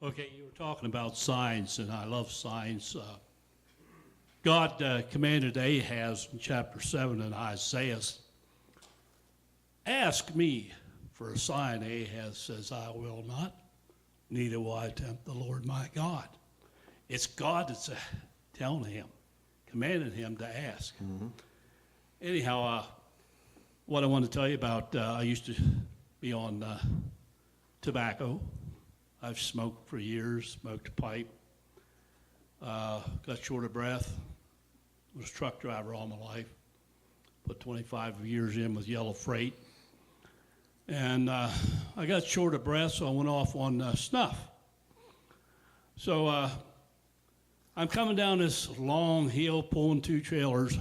Okay, you were talking about signs, and I love signs. God commanded Ahaz in chapter 7 in Isaiah, ask me for a sign. Ahaz says, I will not, neither will I tempt the Lord my God. It's God that's telling him, commanding him to ask. Mm-hmm. Anyhow, what I want to tell you about, I used to be on tobacco. I've smoked for years, smoked a pipe, got short of breath, was a truck driver all my life, put 25 years in with Yellow Freight. And I got short of breath, so I went off on snuff. So I'm coming down this long hill, pulling two trailers,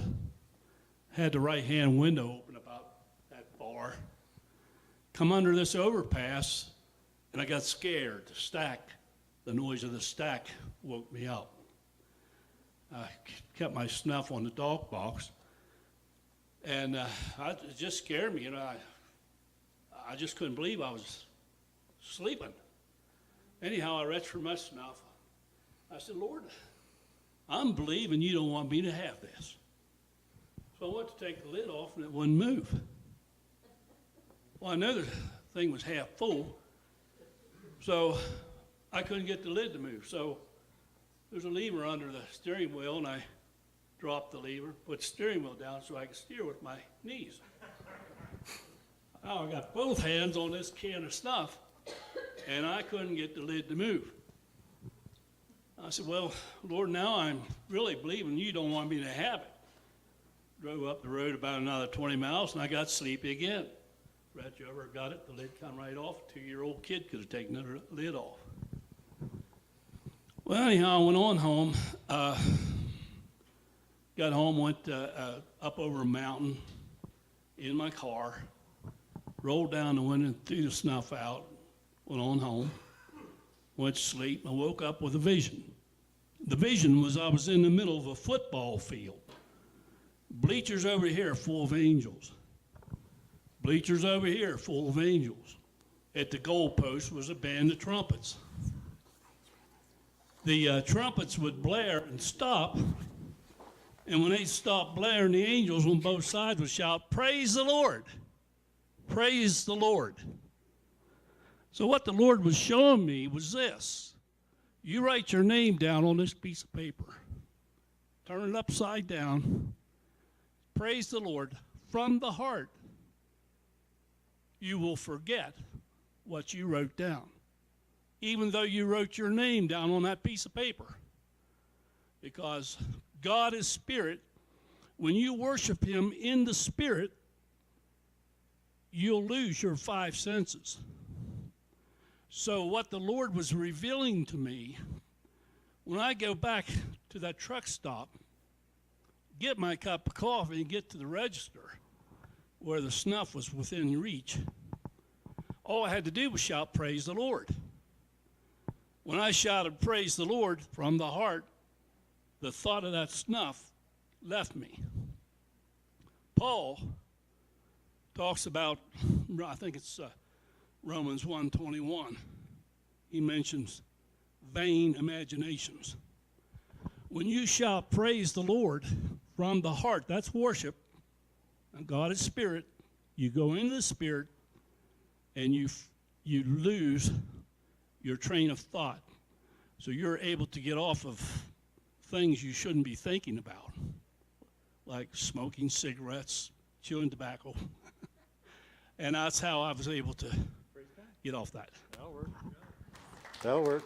had the right-hand window open about that far, come under this overpass, and I got scared. The noise of the stack woke me up. I kept my snuff on the dog box, and it just scared me. I just couldn't believe I was sleeping. Anyhow, I reached for my snuff. I said, Lord, I'm believing you don't want me to have this. So I went to take the lid off, and it wouldn't move. Well, I know the thing was half full, so I couldn't get the lid to move. So there's a lever under the steering wheel, and I dropped the lever, put the steering wheel down so I could steer with my knees. Now I got both hands on this can of snuff, and I couldn't get the lid to move. I said, well, Lord, now I'm really believing you don't want me to have it. Drove up the road about another 20 miles, and I got sleepy again. Reached over, got it, the lid come right off. A 2-year-old kid could have taken the lid off. Well, anyhow, I went on home. Got home, went up over a mountain in my car, rolled down the window, threw the snuff out, went on home, went to sleep. I woke up with a vision. The vision was I was in the middle of a football field. Bleachers over here full of angels. Bleachers over here full of angels. At the goalpost was a band of trumpets. The trumpets would blare and stop, and when they stopped blaring, the angels on both sides would shout, praise the Lord, praise the Lord. So what the Lord was showing me was this. You write your name down on this piece of paper, turn it upside down, praise the Lord from the heart. You will forget what you wrote down, even though you wrote your name down on that piece of paper. Because God is spirit. When you worship him in the spirit, you'll lose your 5 senses. So what the Lord was revealing to me, when I go back to that truck stop, get my cup of coffee and get to the register where the snuff was within reach, all I had to do was shout, praise the Lord. When I shouted, praise the Lord from the heart, the thought of that snuff left me. Paul talks about, I think it's Romans 1:21. He mentions vain imaginations. When you shout, praise the Lord from the heart, that's worship. And God is spirit. You go into the spirit, and you lose your train of thought. So you're able to get off of things you shouldn't be thinking about, like smoking cigarettes, chewing tobacco. And that's how I was able to get off that. That'll work. That'll work.